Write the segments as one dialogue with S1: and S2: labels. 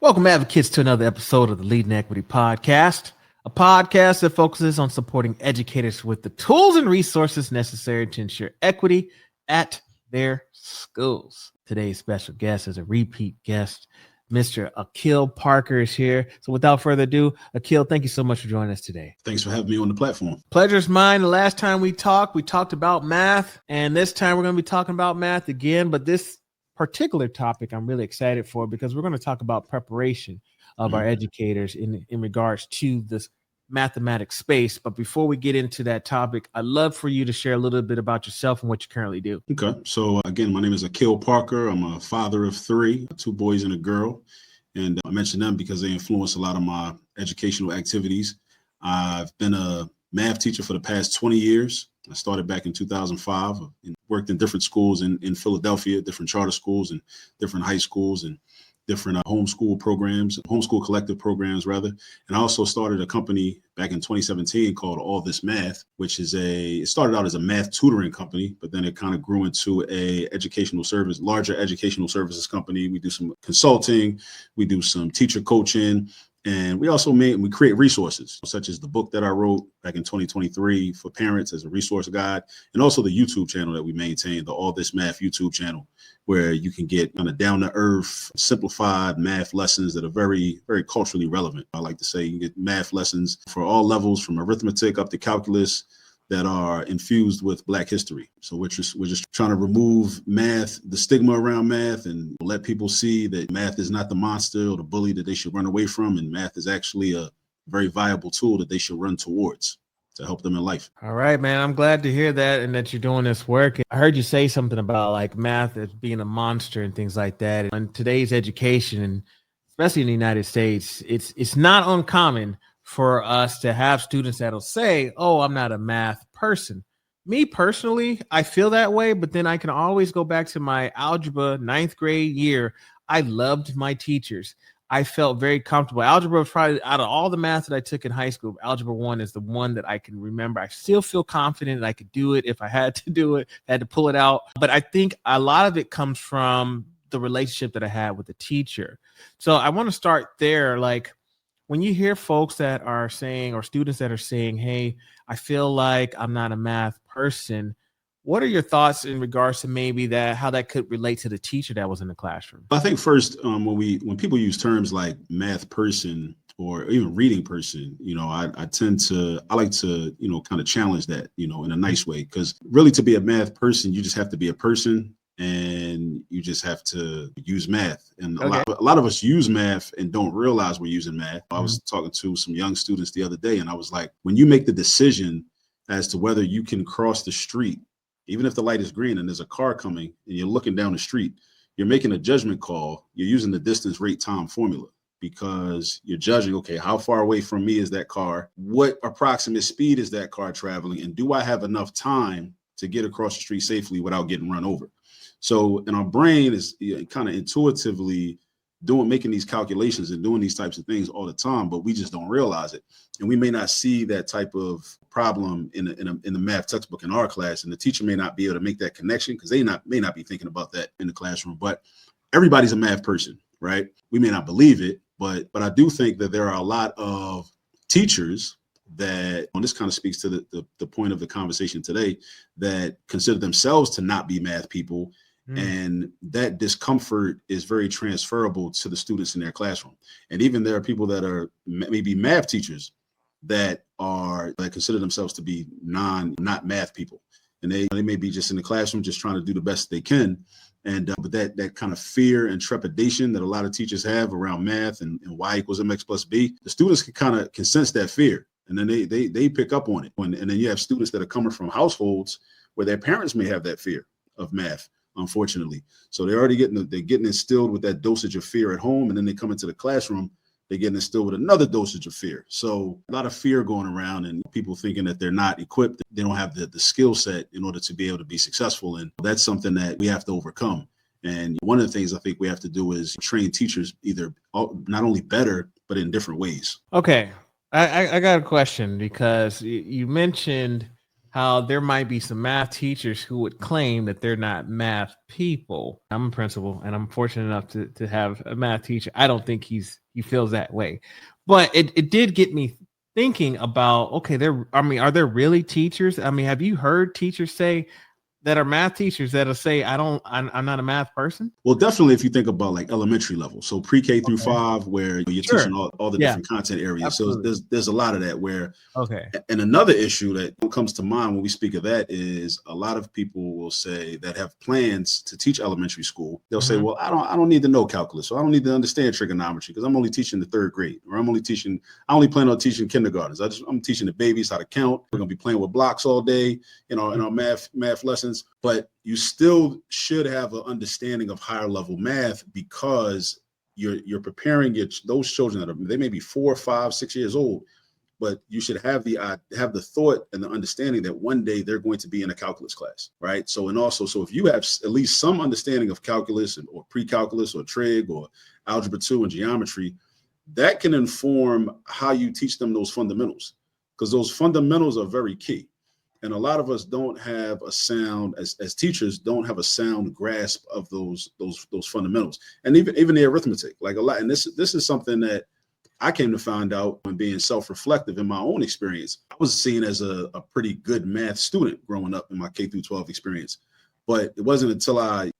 S1: Welcome, advocates, to another episode of the Leading Equity Podcast, a podcast that focuses on supporting educators with the tools and resources necessary to ensure equity at their schools. Today's special guest is a repeat guest. Mr. Akil Parker is here. So without further ado, Akil, thank you so much for joining us today.
S2: Thanks for having me on the platform.
S1: Pleasure's mine. The last time we talked about math, and this time we're going to be talking about math again, but this particular topic I'm really excited for because we're going to talk about preparation of our educators in regards to this mathematics space. But before we get into that topic, I'd love for you to share a little bit about yourself and what you currently do.
S2: Okay. So again, my name is Akil Parker. I'm a father of three, two boys and a girl. And I mention them because they influence a lot of my educational activities. I've been a math teacher for the past 20 years. I started back in 2005 and worked in different schools in Philadelphia, different charter schools and different high schools and different homeschool collective programs rather. And I also started a company back in 2017 called All This Math, which is it started out as a math tutoring company, but then it kind of grew into larger educational services company. We do some consulting, we do some teacher coaching, and we also create resources such as the book that I wrote back in 2023 for parents as a resource guide, and also the YouTube channel that we maintain, the All This Math YouTube channel, where you can get kind of down to earth, simplified math lessons that are very, very culturally relevant. I like to say you get math lessons for all levels from arithmetic up to calculus that are infused with Black history. So we're just trying to remove math, the stigma around math, and let people see that math is not the monster or the bully that they should run away from. And math is actually a very viable tool that they should run towards to help them in life.
S1: All right, man. I'm glad to hear that and that you're doing this work. I heard you say something about like math as being a monster and things like that. And in today's education, and especially in the United States, it's not uncommon for us to have students that'll say, oh, I'm not a math person. Me personally, I feel that way, but then I can always go back to my algebra 9th grade year. I loved my teachers. I felt very comfortable. Algebra was probably, out of all the math that I took in high school, algebra 1 is the one that I can remember. I still feel confident that I could do it if I had to do it, had to pull it out. But I think a lot of it comes from the relationship that I had with the teacher. So I want to start there. Like, when you hear folks that are saying, or students that are saying, hey, I feel like I'm not a math person, what are your thoughts in regards to maybe how that could relate to the teacher that was in the classroom?
S2: I think first, when people use terms like math person or even reading person, I like to, kind of challenge that, in a nice way, because really to be a math person, you just have to be a person. And you just have to use math. And a lot of us use math and don't realize we're using math. I was talking to some young students the other day, and I was like, when you make the decision as to whether you can cross the street, even if the light is green and there's a car coming and you're looking down the street, you're making a judgment call. You're using the distance, rate, time formula, because you're judging, okay, how far away from me is that car? What approximate speed is that car traveling? And do I have enough time to get across the street safely without getting run over? So in our brain is kind of intuitively making these calculations and doing these types of things all the time, but we just don't realize it. And we may not see that type of problem in the math textbook in our class, and the teacher may not be able to make that connection because they may not be thinking about that in the classroom. But everybody's a math person, right? We may not believe it, but I do think that there are a lot of teachers that, and this kind of speaks to the point of the conversation today, that consider themselves to not be math people. And that discomfort is very transferable to the students in their classroom. And even there are people that are maybe math teachers that consider themselves to be not math people. And they may be just in the classroom, just trying to do the best they can. And but that kind of fear and trepidation that a lot of teachers have around math and y equals mx plus b, the students can sense that fear. And then they pick up on it. And then you have students that are coming from households where their parents may have that fear of math, unfortunately. So they're already getting instilled with that dosage of fear at home. And then they come into the classroom, they're getting instilled with another dosage of fear. So a lot of fear going around and people thinking that they're not equipped. They don't have the skill set in order to be able to be successful. And that's something that we have to overcome. And one of the things I think we have to do is train teachers either not only better, but in different ways.
S1: Okay. I got a question, because you mentioned how there might be some math teachers who would claim that they're not math people. I'm a principal and I'm fortunate enough to have a math teacher. I don't think he feels that way. But it did get me thinking about, okay, are there really teachers? I mean, have you heard teachers say that are math teachers that'll say, I'm not a math person?
S2: Well, definitely if you think about like elementary level, so pre-K through
S1: Okay.
S2: 5, where you're
S1: Sure.
S2: teaching all the
S1: Yeah,
S2: different content areas. So
S1: absolutely.
S2: there's a lot of that where,
S1: Okay.
S2: and another issue that comes to mind when we speak of that is a lot of people will say that have plans to teach elementary school. They'll say,
S1: Mhm.
S2: well, I don't need to know calculus, or I don't need to understand trigonometry because I'm only teaching the 3rd grade, or I only plan on teaching kindergartens. I'm teaching the babies how to count. We're going to be playing with blocks all day, in our math lessons. But you still should have an understanding of higher level math because you're preparing those children they may be 4, 5, 6 years old, but you should have the thought and the understanding that one day they're going to be in a calculus class, right? So if you have at least some understanding of calculus or pre-calculus or trig or algebra 2 and geometry, that can inform how you teach them those fundamentals, because those fundamentals are very key. And a lot of us don't have a sound, as teachers, don't have a sound grasp of those fundamentals, and even the arithmetic, like a lot. And this is something that I came to find out when being self-reflective in my own experience. I was seen as a pretty good math student growing up in my K through 12 experience. But it wasn't until I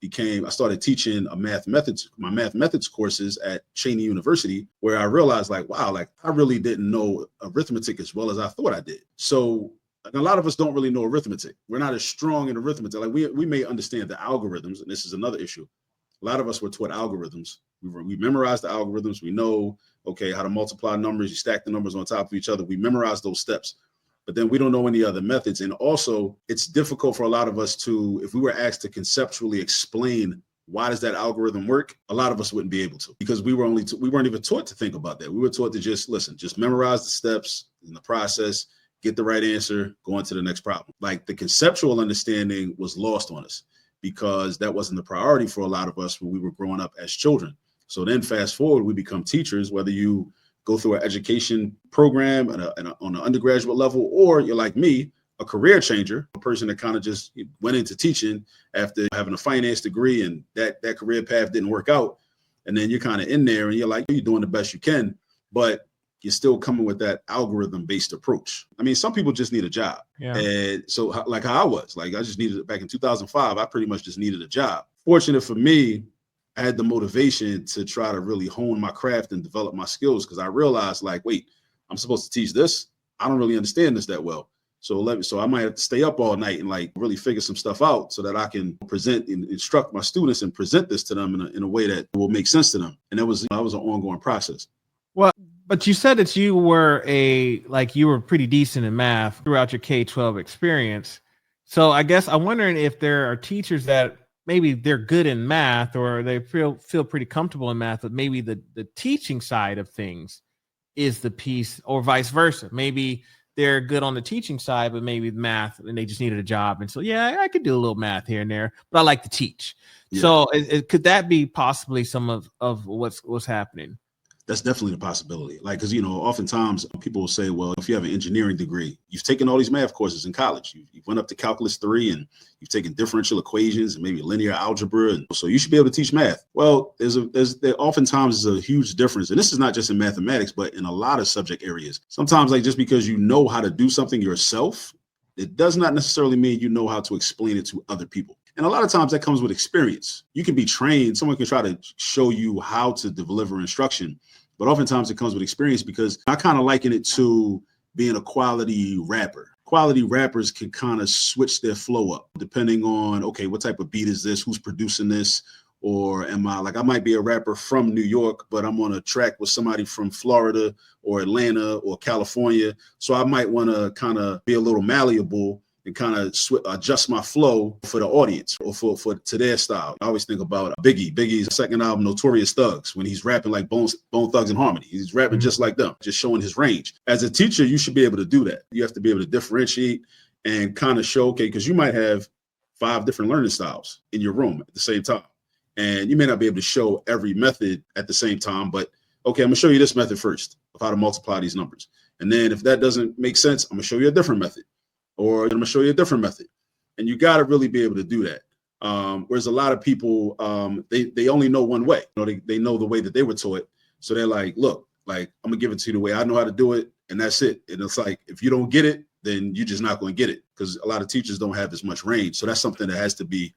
S2: started teaching my math methods courses at Cheney University, where I realized like, wow, like I really didn't know arithmetic as well as I thought I did. So a lot of us don't really know arithmetic. We're not as strong in arithmetic. Like we may understand the algorithms, and this is another issue. A lot of us were taught algorithms. We memorized the algorithms. We know, okay, how to multiply numbers. You stack the numbers on top of each other. We memorize those steps, but then we don't know any other methods. And also, it's difficult for a lot of us if we were asked to conceptually explain why does that algorithm work, a lot of us wouldn't be able to, because we weren't even taught to think about that. We were taught to just memorize the steps in the process, get the right answer, go on to the next problem. Like the conceptual understanding was lost on us because that wasn't the priority for a lot of us when we were growing up as children. So then fast forward, we become teachers, whether you go through an education program on an undergraduate level, or you're like me, a career changer, a person that kind of just went into teaching after having a finance degree and that career path didn't work out. And then you're kind of in there and you're like, you're doing the best you can, but you're still coming with that algorithm-based approach. I mean, some people just need a job.
S1: Yeah.
S2: And so like how I was, like I just needed it back in 2005. I pretty much just needed a job. Fortunate for me, I had the motivation to try to really hone my craft and develop my skills, because I realized like, wait, I'm supposed to teach this. I don't really understand this that well. So I might have to stay up all night and like really figure some stuff out so that I can present and instruct my students and present this to them in a way that will make sense to them. And that was an ongoing process.
S1: Well, but you said that you were pretty decent in math throughout your K-12 experience. So I guess I'm wondering if there are teachers that maybe they're good in math or they feel pretty comfortable in math, but maybe the teaching side of things is the piece, or vice versa. Maybe they're good on the teaching side, but maybe math and they just needed a job. And so, yeah, I could do a little math here and there, but I like to teach. Yeah. So could that be possibly some of what's happening?
S2: That's definitely a possibility. Like, because, oftentimes people will say, well, if you have an engineering degree, you've taken all these math courses in college. You went up to calculus 3 and you've taken differential equations and maybe linear algebra. And so you should be able to teach math. Well, there oftentimes is a huge difference. And this is not just in mathematics, but in a lot of subject areas. Sometimes, like, just because you know how to do something yourself, it does not necessarily mean you know how to explain it to other people. And a lot of times that comes with experience. You can be trained. Someone can try to show you how to deliver instruction, but oftentimes it comes with experience, because I kind of liken it to being a quality rapper. Quality rappers can kind of switch their flow up depending on, okay, what type of beat is this? Who's producing this? Or I might be a rapper from New York, but I'm on a track with somebody from Florida or Atlanta or California. So I might want to kind of be a little malleable and kind of adjust my flow for the audience or for to their style. I always think about Biggie's second album, Notorious Thugs, when he's rapping like Bone Thugs and Harmony. He's rapping just like them, just showing his range. As a teacher, you should be able to do that. You have to be able to differentiate and kind of show, okay, because you might have 5 different learning styles in your room at the same time. And you may not be able to show every method at the same time, but okay, I'm gonna show you this method first of how to multiply these numbers. And then if that doesn't make sense, I'm gonna show you a different method. or I'm going to show you a different method. And you got to really be able to do that. Whereas a lot of people, they only know one way. They know the way that they were taught. So they're like, look, like, I'm gonna give it to you the way I know how to do it, and that's it. And it's like, if you don't get it, then you're just not going to get it, because a lot of teachers don't have as much range. So that's something that has to be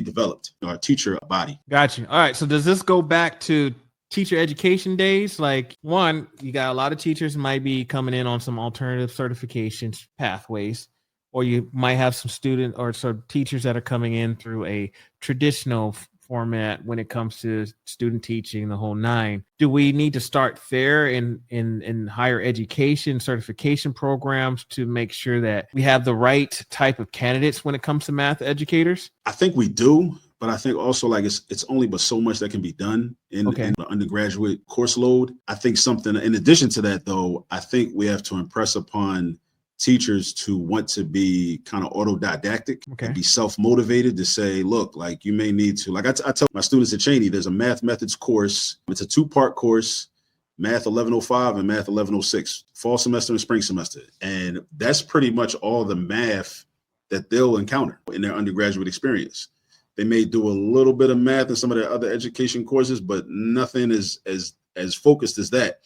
S2: developed. Our teacher body.
S1: Gotcha. All right. So does this go back to teacher education days? Like, one, you got a lot of teachers might be coming in on some alternative certifications pathways, or you might have some student or sort of teachers that are coming in through a traditional format when it comes to student teaching, the whole nine. Do we need to start there in higher education certification programs to make sure that we have the right type of candidates when it comes to math educators?
S2: I think we do, but I think also, like, it's only but so much that can be done in the undergraduate course load. I think something in addition to that, though, I think we have to impress upon teachers to want to be kind of autodidactic and be self-motivated to say, look, like, you may need to, like, I tell my students at Cheney, there's a math methods course. It's a 2-part course, math 1105 and math 1106, fall semester and spring semester. And that's pretty much all the math that they'll encounter in their undergraduate experience. They may do a little bit of math in some of their other education courses, but nothing is as focused as that.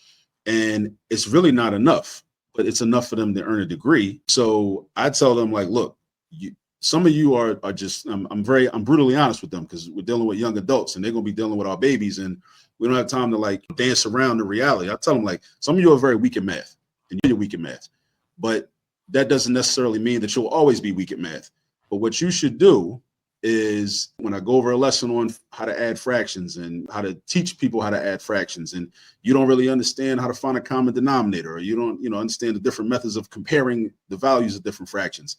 S2: And it's really not enough, but it's enough for them to earn a degree. So I tell them, like, look, some of you are just, I'm brutally honest with them, because we're dealing with young adults and they're going to be dealing with our babies, and we don't have time to, like, dance around the reality. I tell them, like, some of you are very weak in math, and you're weak in math, but that doesn't necessarily mean that you'll always be weak at math. But what you should do is, when I go over a lesson on how to add fractions and how to teach people how to add fractions, and you don't really understand how to find a common denominator, or you don't, understand the different methods of comparing the values of different fractions,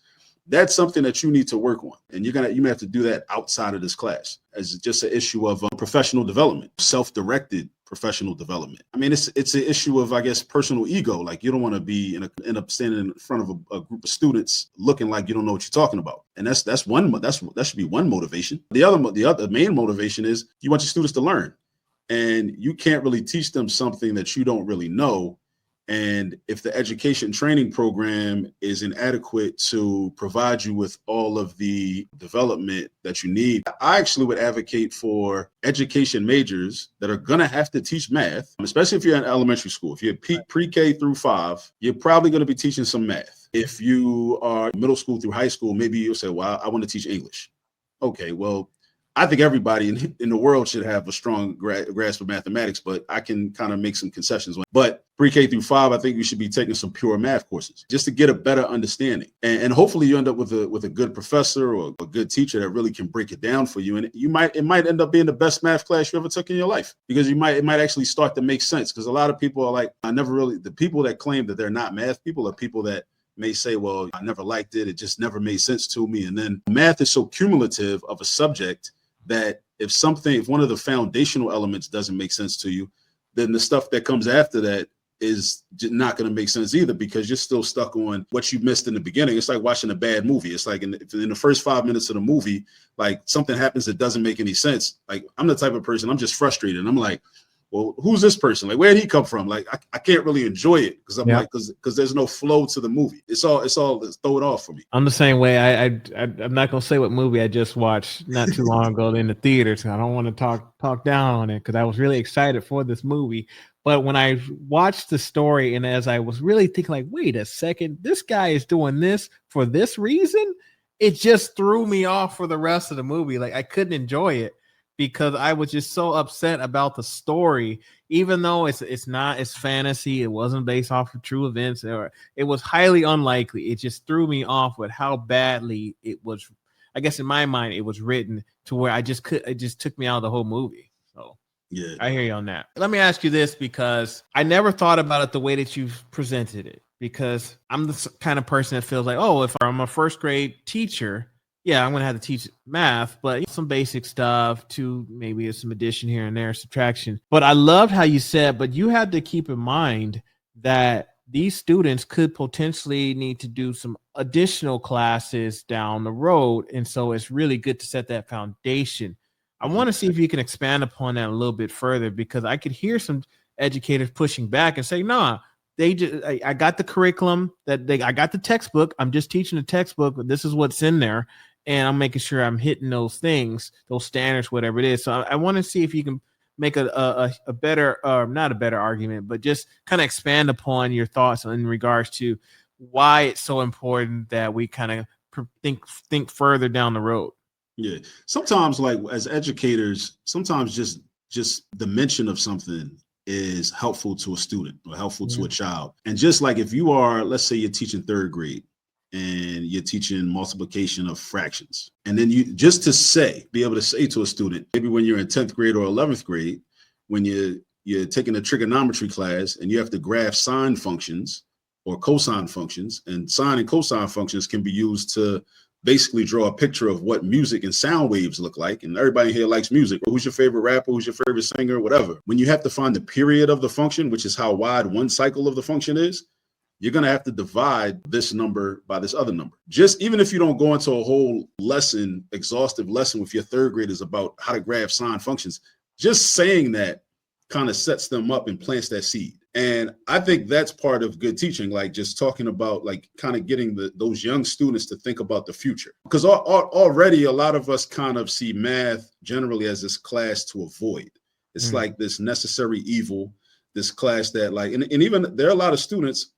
S2: that's something that you need to work on. And you may have to do that outside of this class, as just an issue of professional development, self-directed professional development. I mean, it's an issue of, I guess, personal ego. Like, you don't want to be end up standing in front of a group of students looking like you don't know what you're talking about. And that should be one motivation. The other main motivation is you want your students to learn, and you can't really teach them something that you don't really know. And if the education training program is inadequate to provide you with all of the development that you need, I actually would advocate for education majors that are going to have to teach math, especially if you're in elementary school. If you're pre-K through 5, you're probably going to be teaching some math. If you are middle school through high school, maybe you'll say, well, I want to teach English. Okay, well, I think everybody in the world should have a strong grasp of mathematics, but I can kind of make some concessions. But pre-K through 5, I think you should be taking some pure math courses just to get a better understanding. And hopefully you end up with a good professor or a good teacher that really can break it down for you. And it might end up being the best math class you ever took in your life, because it might actually start to make sense. Because a lot of people are like, the people that claim that they're not math people are people that may say, well, I never liked it. It just never made sense to me. And then math is so cumulative of a subject that if one of the foundational elements doesn't make sense to you, then the stuff that comes after that is not going to make sense either, because you're still stuck on what you missed in the beginning. It's like watching a bad movie. It's like in the first 5 minutes of the movie, like, something happens that doesn't make any sense. Like, I'm the type of person, I'm just frustrated. And I'm like, well, who's this person? Like, where did he come from? Like, I can't really enjoy it because I'm like, because there's no flow to the movie. It's all throw it off for me.
S1: I'm the same way. I'm not gonna say what movie I just watched not too long ago in the theater, so I don't want to talk down on it, because I was really excited for this movie. But when I watched the story, and as I was really thinking, like, wait a second, this guy is doing this for this reason, it just threw me off for the rest of the movie. Like, I couldn't enjoy it, because I was just so upset about the story, even though it's not, it's fantasy. It wasn't based off of true events, or it was highly unlikely. It just threw me off with how badly it was. I guess in my mind, it was written to where it just took me out of the whole movie. So yeah, I hear you on that. Let me ask you this, because I never thought about it the way that you've presented it, because I'm the kind of person that feels like, oh, if I'm a first grade teacher, yeah, I'm going to have to teach math, but some basic stuff to maybe some addition here and there, subtraction. But I loved how you said, but you had to keep in mind that these students could potentially need to do some additional classes down the road. And so it's really good to set that foundation. I want to see if you can expand upon that a little bit further, because I could hear some educators pushing back and say, nah, I got the curriculum I got the textbook. I'm just teaching the textbook. This is what's in there. And I'm making sure I'm hitting those things, those standards, whatever it is. So I want to see if you can make a better, not a better argument, but just kind of expand upon your thoughts in regards to why it's so important that we kind of think further down the road.
S2: Yeah. Sometimes, like as educators, sometimes just the mention of something is helpful to a student or helpful to a child. And just like if you are, let's say you're teaching third grade and you're teaching multiplication of fractions, and then you just to be able to say to a student, maybe when you're in 10th grade or 11th grade, when you're taking a trigonometry class and you have to graph sine functions or cosine functions, and sine and cosine functions can be used to basically draw a picture of what music and sound waves look like. And everybody here likes music. Who's your favorite rapper? Who's your favorite singer? Whatever. When you have to find the period of the function, which is how wide one cycle of the function is, you're going to have to divide this number by this other number. Just even if you don't go into a whole exhaustive lesson with your third graders about how to graph sine functions, just saying that kind of sets them up and plants that seed. And I think that's part of good teaching, like just talking about like kind of getting those young students to think about the future. Because already a lot of us kind of see math generally as this class to avoid. It's like this necessary evil, this class that like, and even there are a lot of students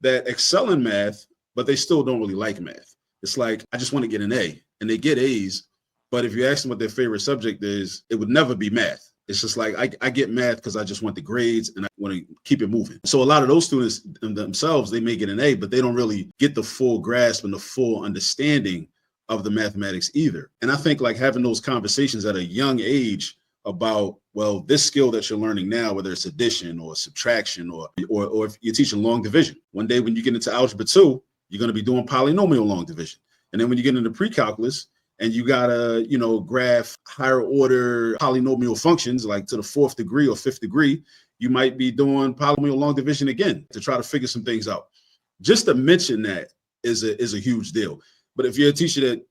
S2: that excel in math, but they still don't really like math. It's like, I just want to get an A, and they get A's. But if you ask them what their favorite subject is, it would never be math. It's just like, I get math because I just want the grades and I want to keep it moving. So a lot of those students themselves, they may get an A, but they don't really get the full grasp and the full understanding of the mathematics either. And I think like having those conversations at a young age about, well, this skill that you're learning now, whether it's addition or subtraction or if you're teaching long division, one day when you get into algebra 2, you're going to be doing polynomial long division. And then when you get into pre-calculus, and you gotta, graph higher order polynomial functions like to the 4th degree or 5th degree, you might be doing polynomial long division again to try to figure some things out. Just to mention that is a huge deal. But if you're a teacher that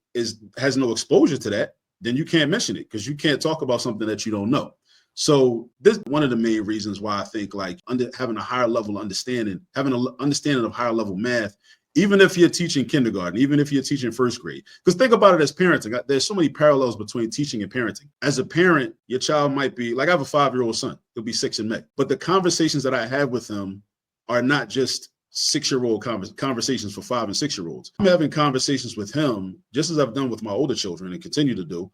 S2: has no exposure to that, then you can't mention it because you can't talk about something that you don't know. So this is one of the main reasons why I think like having a higher level understanding, having an understanding of higher level math, even if you're teaching kindergarten, even if you're teaching first grade. Because think about it as parenting. There's so many parallels between teaching and parenting. As a parent, your child might be, like I have a 5-year-old son. He'll be 6 in May. But the conversations that I have with him are not just 6-year-old conversations for 5 and 6-year-olds. I'm having conversations with him, just as I've done with my older children and continue to do,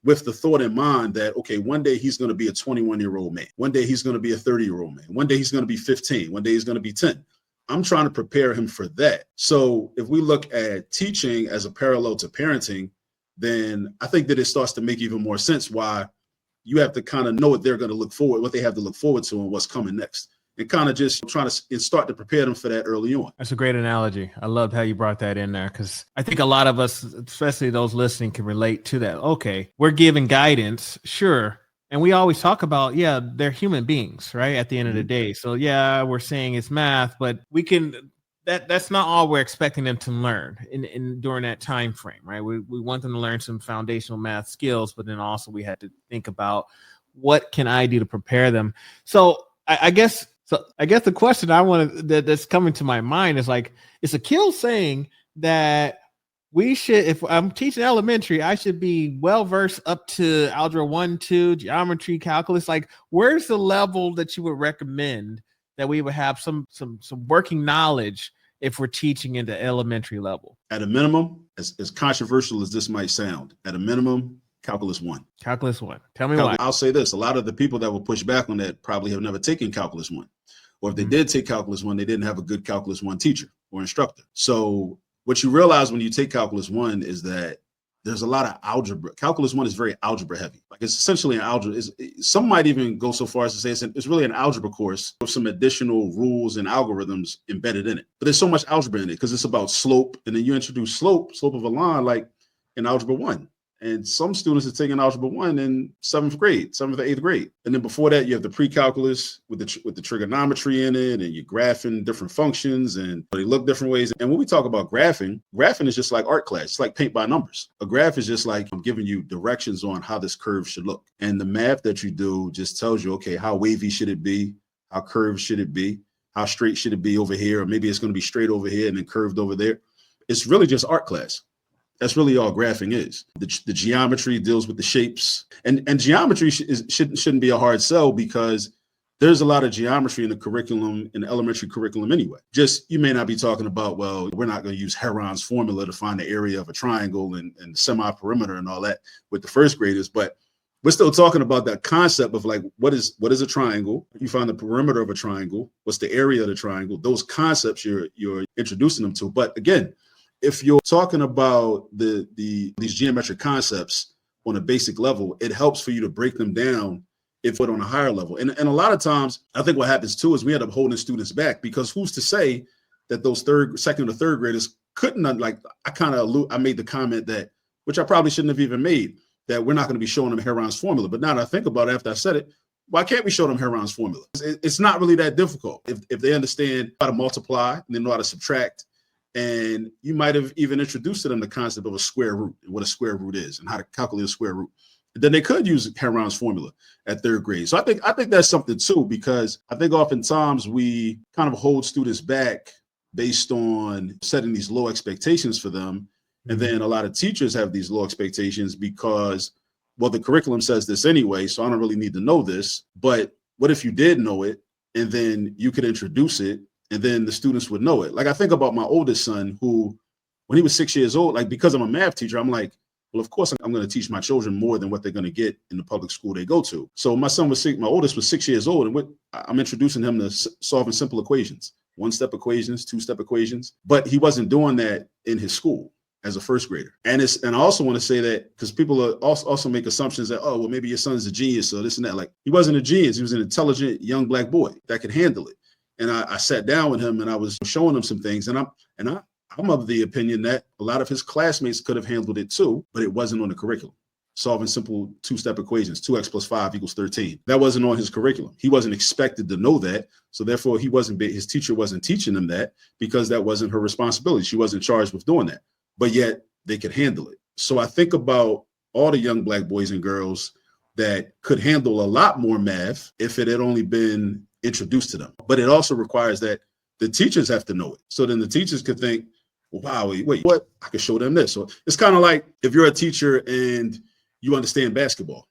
S2: with the thought in mind that, okay, one day he's going to be a 21-year-old man. One day he's going to be a 30-year-old man. One day he's going to be 15. One day he's going to be 10. I'm trying to prepare him for that. So if we look at teaching as a parallel to parenting, then I think that it starts to make even more sense why you have to kind of know what they're going to what they have to look forward to and what's coming next. And kind of just trying to start to prepare them for that early on.
S1: That's a great analogy. I loved how you brought that in there because I think a lot of us, especially those listening, can relate to that. Okay, we're giving guidance, sure. And we always talk about, they're human beings, right? At the end of the day. So we're saying it's math, but that's not all we're expecting them to learn in during that time frame, right? We want them to learn some foundational math skills, but then also we had to think about what can I do to prepare them. So I guess the question that's coming to my mind is like, is Akil saying that we should, if I'm teaching elementary, I should be well-versed up to algebra 1, 2, geometry, calculus. Like, where's the level that you would recommend that we would have some working knowledge if we're teaching into elementary level?
S2: At a minimum, as controversial as this might sound, at a minimum, calculus 1.
S1: Calculus 1. Tell me why.
S2: I'll say this. A lot of the people that will push back on that probably have never taken calculus 1. Or if they did take calculus 1, they didn't have a good calculus 1 teacher or instructor. So what you realize when you take calculus 1 is that there's a lot of algebra. Calculus 1 is very algebra heavy. Like it's essentially an algebra. Some might even go so far as to say it's really an algebra course with some additional rules and algorithms embedded in it. But there's so much algebra in it because it's about slope. And then you introduce slope of a line like in algebra 1. And some students are taking algebra 1 in 7th grade, 7th or 8th grade. And then before that, you have the pre-calculus with the trigonometry in it, and you're graphing different functions, and they look different ways. And when we talk about graphing is just like art class. It's like paint by numbers. A graph is just like I'm giving you directions on how this curve should look. And the math that you do just tells you, okay, how wavy should it be? How curved should it be? how straight should it be over here, or maybe it's going to be straight over here and then curved over there. It's really just art class. That's really all graphing is. The geometry deals with the shapes, and geometry shouldn't be a hard sell, because there's a lot of geometry in the curriculum, in the elementary curriculum anyway. Just, you may not be talking about, well, we're not going to use Heron's formula to find the area of a triangle and semi-perimeter and all that with the first graders, but we're still talking about that concept of like, what is a triangle? You find the perimeter of a triangle. What's the area of the triangle? Those concepts you're introducing them to. But again, if you're talking about these geometric concepts on a basic level, it helps for you to break them down if we're on a higher level. And a lot of times, I think what happens too is we end up holding students back, because who's to say that those second or third graders couldn't, like, I made the comment that, which I probably shouldn't have even made, that we're not going to be showing them Heron's formula. But now that I think about it, after I said it, why can't we show them Heron's formula? It's not really that difficult. If they understand how to multiply and they know how to subtract, and you might have even introduced to them the concept of a square root and what a square root is and how to calculate a square root, then they could use Heron's formula at third grade. So I think that's something too, because I think oftentimes we kind of hold students back based on setting these low expectations for them. And then a lot of teachers have these low expectations because, well, the curriculum says this anyway, so I don't really need to know this. But what if you did know it, and then you could introduce it, and then the students would know it? Like, I think about my oldest son, who, when he was 6 years old, like, because I'm a math teacher, I'm like, well, of course I'm going to teach my children more than what they're going to get in the public school they go to. So my oldest was 6 years old, and I'm introducing him to solving simple equations, one-step equations, two-step equations. But he wasn't doing that in his school as a first grader. And I also want to say that, because people also make assumptions that, oh, well, maybe your son's a genius or this and that. Like, he wasn't a genius. He was an intelligent young Black boy that could handle it. And I sat down with him and I was showing him some things. And I'm of the opinion that a lot of his classmates could have handled it too, but it wasn't on the curriculum. Solving simple two-step equations, 2x plus 5 equals 13. That wasn't on his curriculum. He wasn't expected to know that. So therefore, his teacher wasn't teaching him that, because that wasn't her responsibility. She wasn't charged with doing that. But yet they could handle it. So I think about all the young Black boys and girls that could handle a lot more math if it had only been introduced to them. But it also requires that the teachers have to know it. So then the teachers could think, wow, wait, what? I could show them this. So it's kind of like if you're a teacher and you understand basketball,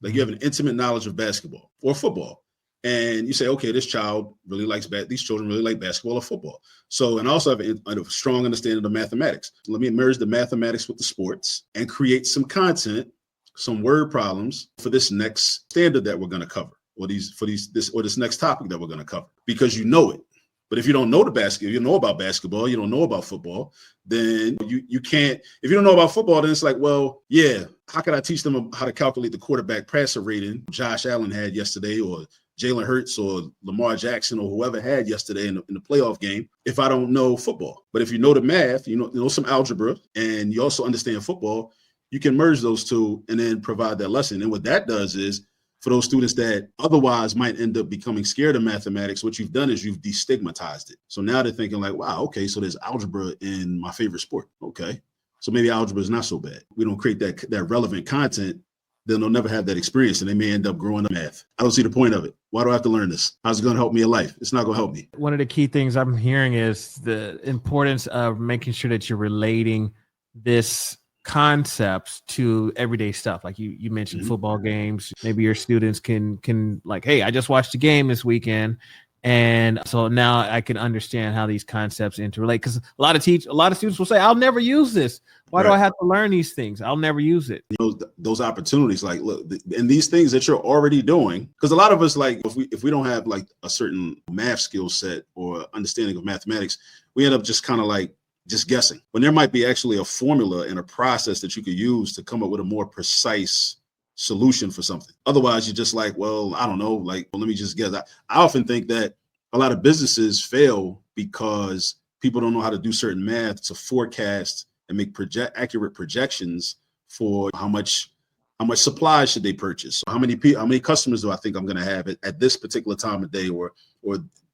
S2: like you have an intimate knowledge of basketball or football, and you say, okay, these children really like basketball or football. So, and also have a strong understanding of mathematics. So let me merge the mathematics with the sports and create some content, some word problems for this next standard that we're going to cover, or this next topic that we're going to cover, because you know it. But if you don't know you know about basketball, you don't know about football, then you can't. If you don't know about football, then it's like, well, yeah, how can I teach them how to calculate the quarterback passer rating Josh Allen had yesterday, or Jalen Hurts, or Lamar Jackson, or whoever had yesterday in the playoff game, if I don't know football? But if you know the math, you know some algebra, and you also understand football, you can merge those two and then provide that lesson. And what that does is, for those students that otherwise might end up becoming scared of mathematics, what you've done is you've destigmatized it. So now they're thinking like, wow, okay, so there's algebra in my favorite sport. Okay, so maybe algebra is not so bad. We don't create that relevant content, then they'll never have that experience, and they may end up growing up math. I don't see the point of it. Why do I have to learn this? How's it going to help me in life? It's not going to help me.
S1: One of the key things I'm hearing is the importance of making sure that you're relating this concepts to everyday stuff. Like you mentioned football games. Maybe your students can like, hey, I just watched the game this weekend, and so now I can understand how these concepts interrelate. Because a lot of students will say, I'll never use this. Why do I have to learn these things? I'll never use it.
S2: Those opportunities, like, look, and these things that you're already doing, because a lot of us, like, if we don't have like a certain math skill set or understanding of mathematics, we end up just kind of like just guessing, when there might be actually a formula and a process that you could use to come up with a more precise solution for something. Otherwise, you're just like, well, I don't know, like, well, let me just guess. I often think that a lot of businesses fail because people don't know how to do certain math to forecast and make accurate projections for how much supplies should they purchase. So how many customers do I think I'm going to have at this particular time of day or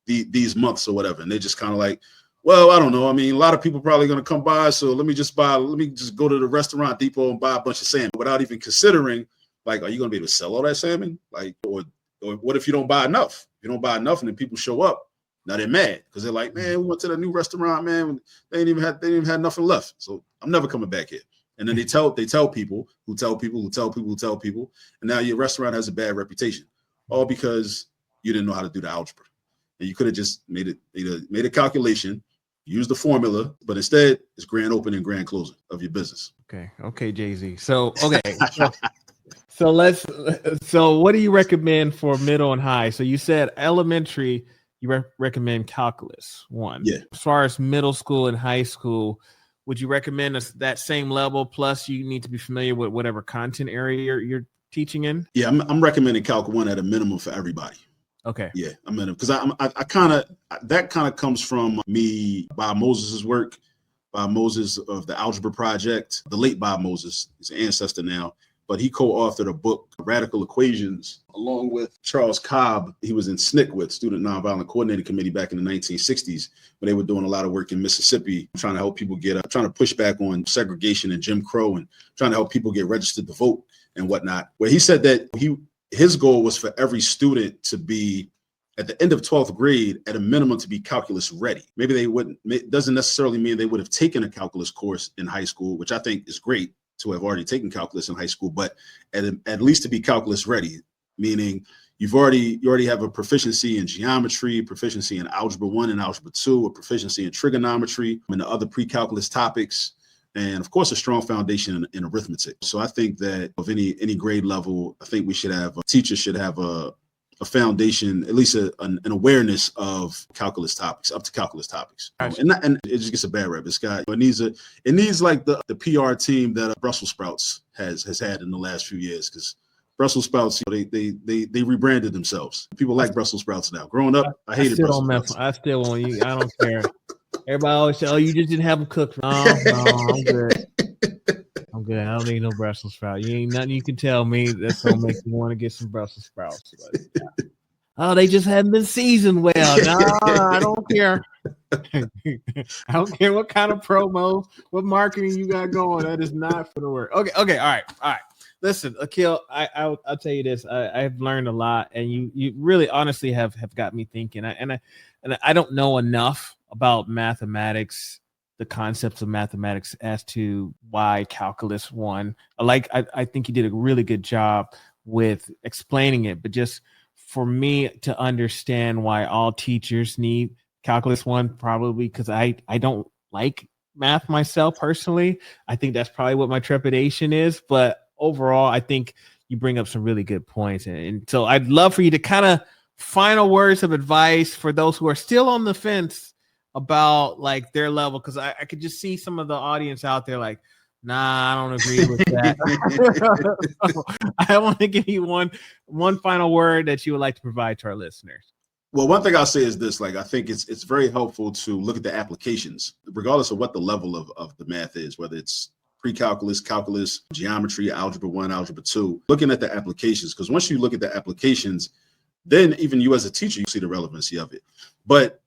S2: these months or whatever. And they're just kind of like, well, I don't know. I mean, a lot of people probably going to come by, so let me just go to the restaurant depot and buy a bunch of salmon without even considering, like, are you going to be able to sell all that salmon? Like, or what if you don't buy enough? If you don't buy enough and then people show up, Now they're mad because they're like, man, we went to the new restaurant, man. They didn't even have nothing left. So I'm never coming back here. And then they tell people who tell people who tell people who tell people. And now your restaurant has a bad reputation, all because you didn't know how to do the algebra. And you could have just made a calculation, used the formula, but instead it's grand opening and grand closing of your business.
S1: Okay, Jay-Z. So so what do you recommend for middle and high? So you said elementary, you recommend calculus 1.
S2: Yeah.
S1: As far as middle school and high school, would you recommend that same level plus you need to be familiar with whatever content area you're teaching in?
S2: Yeah, I'm recommending Calc 1 at a minimum for everybody.
S1: Okay.
S2: Yeah, I'm in it because that kind of comes from me, Bob Moses' work, Bob Moses of the Algebra Project, the late Bob Moses, he's an ancestor now, but he co-authored a book, Radical Equations, along with Charles Cobb. He was in SNCC with Student Nonviolent Coordinating Committee back in the 1960s, when they were doing a lot of work in Mississippi, trying to help people trying to push back on segregation and Jim Crow and trying to help people get registered to vote and whatnot, where he said that his goal was for every student to be, at the end of 12th grade, at a minimum to be calculus ready. Maybe they wouldn't, it doesn't necessarily mean they would have taken a calculus course in high school, which I think is great to have already taken calculus in high school, but at least to be calculus ready, meaning you already have a proficiency in geometry, proficiency in algebra 1 and algebra 2, a proficiency in trigonometry and the other pre-calculus topics, and of course a strong foundation in arithmetic. So I think that of any grade level, I think teachers should have a foundation, at least an awareness of calculus topics, up to calculus topics. And it just gets a bad rep. It needs like the PR team that Brussels Sprouts has had in the last few years, because Brussels Sprouts, they rebranded themselves. People like Brussels Sprouts now. Growing up, I hated Brussels Sprouts.
S1: I still want you. I don't care. Everybody always say, "Oh, you just didn't have them cooked." No, I'm good. I'm good. I don't need no Brussels sprouts. You ain't nothing you can tell me that's gonna make me want to get some Brussels sprouts. But, yeah. Oh, they just haven't been seasoned well. No, I don't care. I don't care what kind of promo, what marketing you got going. That is not for the work. Okay, all right. Listen, Akil, I'll tell you this. I've learned a lot, and you really honestly have got me thinking. I don't know enough about mathematics, the concepts of mathematics, as to why calculus 1. I think you did a really good job with explaining it, but just for me to understand why all teachers need calculus 1, probably because I don't like math myself personally. I think that's probably what my trepidation is, but overall, I think you bring up some really good points. And so I'd love for you to kind of final words of advice for those who are still on the fence about like their level, because I could just see some of the audience out there like, nah, I don't agree with that. I want to give you one final word that you would like to provide to our listeners.
S2: Well, one thing I'll say is this, I think it's very helpful to look at the applications, regardless of what the level of the math is, whether it's pre-calculus, calculus, geometry, algebra 1, algebra 2, looking at the applications, because once you look at the applications, then even you as a teacher, you see the relevancy of it. But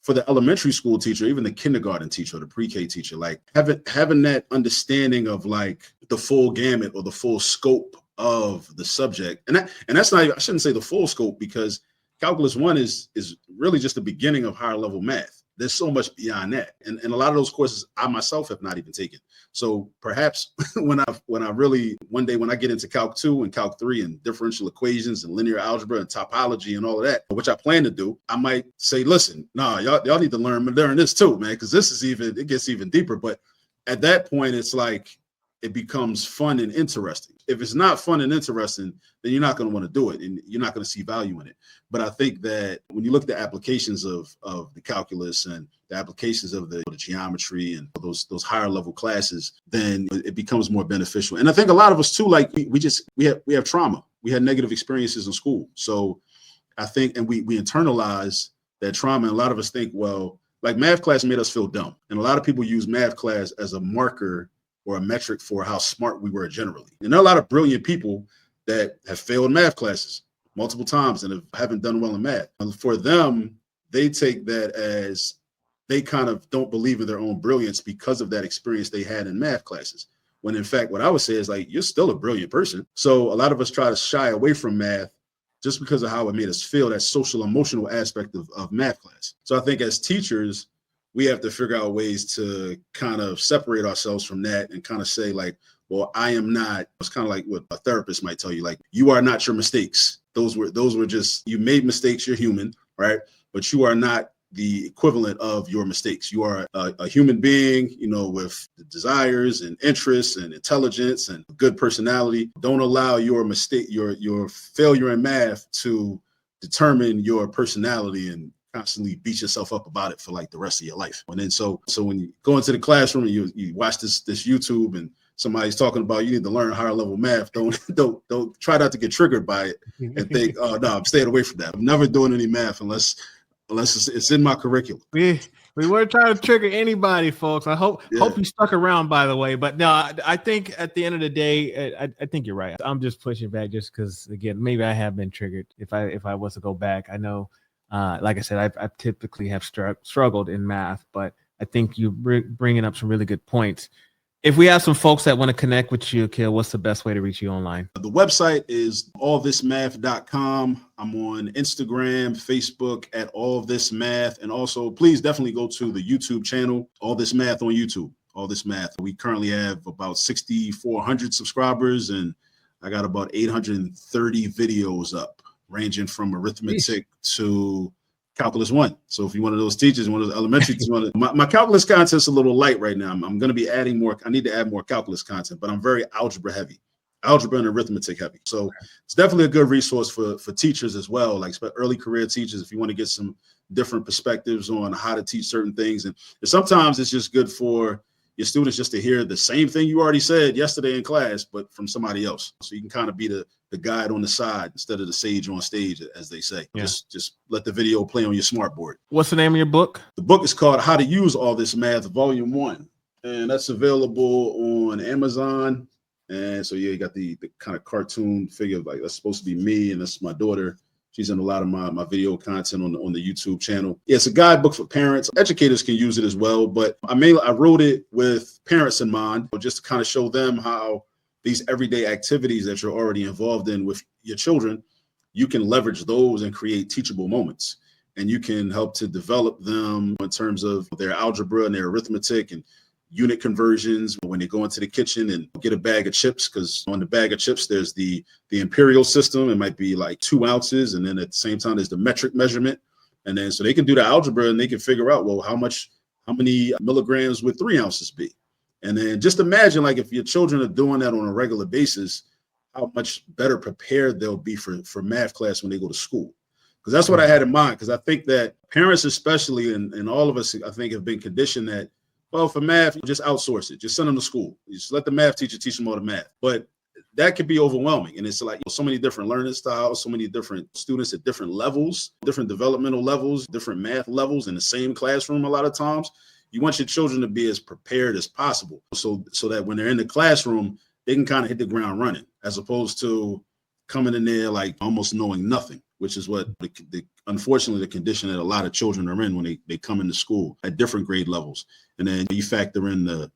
S2: for the elementary school teacher, even the kindergarten teacher or the pre-K teacher, like having that understanding of like the full gamut or the full scope of the subject. And that's not, I shouldn't say the full scope, because calculus 1 is really just the beginning of higher level math. There's so much beyond that. And a lot of those courses I myself have not even taken. So perhaps when I get into Calc 2 and Calc 3 and differential equations and linear algebra and topology and all of that, which I plan to do, I might say, listen, y'all need to learn this too, man, because it gets even deeper. But at that point, it's like, it becomes fun and interesting. If it's not fun and interesting, then you're not going to want to do it and you're not going to see value in it. But I think that when you look at the applications of the calculus and the applications of the geometry and those higher level classes, then it becomes more beneficial. And I think a lot of us too, like we have trauma. We had negative experiences in school. So I think, and we internalize that trauma. And a lot of us think, well, like math class made us feel dumb. And a lot of people use math class as a marker or a metric for how smart we were generally. And there are a lot of brilliant people that have failed math classes multiple times and haven't done well in math. And for them, they take that as they kind of don't believe in their own brilliance because of that experience they had in math classes. When in fact, what I would say is like, you're still a brilliant person. So a lot of us try to shy away from math just because of how it made us feel, that social emotional aspect of math class. So I think as teachers, we have to figure out ways to kind of separate ourselves from that and kind of say like, well, I am not, it's kind of like what a therapist might tell you, like, you are not your mistakes. Those were just, you made mistakes, you're human, right? But you are not the equivalent of your mistakes. You are a human being, you know, with desires and interests and intelligence and good personality. Don't allow your mistake, your failure in math to determine your personality and constantly beat yourself up about it for like the rest of your life. And then so when you go into the classroom and you watch this YouTube and somebody's talking about you need to learn higher level math, don't try not to get triggered by it and think, oh no, I'm staying away from that. I'm never doing any math unless it's in my curriculum.
S1: We weren't trying to trigger anybody, folks. I hope you stuck around, by the way. But no, I think at the end of the day, I think you're right. I'm just pushing back just because, again, maybe I have been triggered. If I was to go back, I know, like I said, I typically have struggled in math, but I think you bringing up some really good points. If we have some folks that want to connect with you, Akil, what's the best way to reach you online?
S2: The website is allthismath.com. I'm on Instagram, Facebook at All This Math. And also, please definitely go to the YouTube channel, All This Math on YouTube, All This Math. We currently have about 6,400 subscribers, and I got about 830 videos up, ranging from arithmetic to Calculus 1. So if you're one of those teachers, one of the elementary teachers, my calculus content's a little light right now. I'm going to be adding more. I need to add more calculus content, but I'm very algebra and arithmetic heavy. So it's definitely a good resource for teachers as well, like early career teachers, if you want to get some different perspectives on how to teach certain things. And sometimes it's just good for your students just to hear the same thing you already said yesterday in class, but from somebody else. So you can kind of be the guide on the side instead of the sage on stage, as they say. Yeah. Just let the video play on your smart board.
S1: What's the name of your book?
S2: The book is called How to Use All This Math, Volume 1. And that's available on Amazon. And so, yeah, you got the kind of cartoon figure, like that's supposed to be me, and that's my daughter. She's in a lot of my video content on the YouTube channel. Yeah, it's a guidebook for parents. Educators can use it as well, but I wrote it with parents in mind, just to kind of show them how these everyday activities that you're already involved in with your children, you can leverage those and create teachable moments. And you can help to develop them in terms of their algebra and their arithmetic and unit conversions when they go into the kitchen and get a bag of chips, because on the bag of chips, there's the imperial system. It might be like 2 ounces. And then at the same time, there's the metric measurement. And then so they can do the algebra and they can figure out, well, how many milligrams would 3 ounces be? And then just imagine, like, if your children are doing that on a regular basis, how much better prepared they'll be for math class when they go to school. Because that's what I had in mind. Because I think that parents especially, and all of us, I think, have been conditioned that, well, for math, just outsource it. Just send them to school. Just let the math teacher teach them all the math. But that could be overwhelming. And it's like so many different learning styles, so many different students at different levels, different developmental levels, different math levels in the same classroom a lot of times. You want your children to be as prepared as possible so that when they're in the classroom, they can kind of hit the ground running, as opposed to coming in there like almost knowing nothing, which is what unfortunately the condition that a lot of children are in when they come into school at different grade levels. And then you factor in the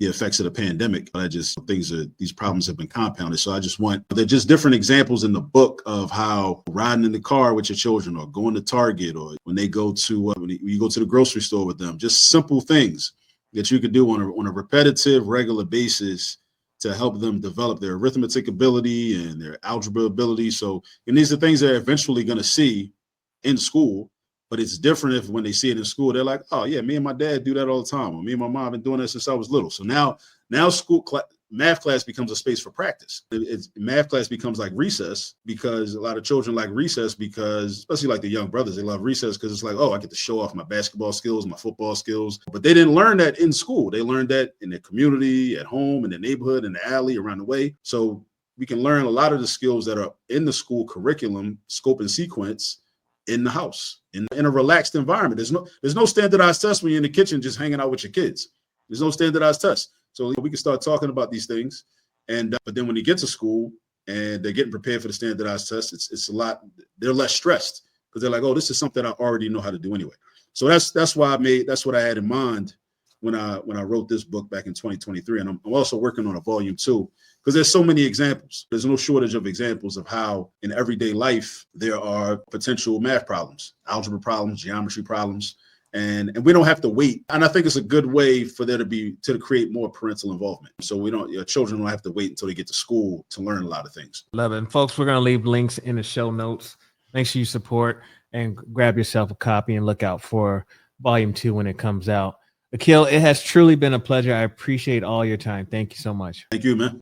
S2: effects of the pandemic. These problems have been compounded. So they're just different examples in the book of how riding in the car with your children, or going to Target, or when they go to when you go to the grocery store with them, just simple things that you could do on a repetitive, regular basis to help them develop their arithmetic ability and their algebra ability. So, and these are things they're eventually going to see in school. But it's different if when they see it in school, they're like, oh, yeah, me and my dad do that all the time. Or me and my mom have been doing that since I was little. So now math class becomes a space for practice. Math class becomes like recess, because a lot of children like recess, because especially like the young brothers, they love recess because it's like, oh, I get to show off my basketball skills, my football skills. But they didn't learn that in school. They learned that in their community, at home, in the neighborhood, in the alley, around the way. So we can learn a lot of the skills that are in the school curriculum, scope and sequence, in the house, in a relaxed environment. There's no standardized test when you're in the kitchen just hanging out with your kids. There's no standardized test. So we can start talking about these things. And but then when you get to school and they're getting prepared for the standardized test, it's a lot, they're less stressed because they're like, oh, this is something I already know how to do anyway. So that's what I had in mind when I wrote this book back in 2023, and I'm also working on a volume 2, because there's so many examples. There's no shortage of examples of how in everyday life there are potential math problems, algebra problems, geometry problems, and we don't have to wait. And I think it's a good way for there to create more parental involvement. So your children don't have to wait until they get to school to learn a lot of things.
S1: Love it. And folks, we're going to leave links in the show notes. Make sure you support and grab yourself a copy and look out for volume 2 when it comes out. Akil, it has truly been a pleasure. I appreciate all your time. Thank you so much.
S2: Thank you, man.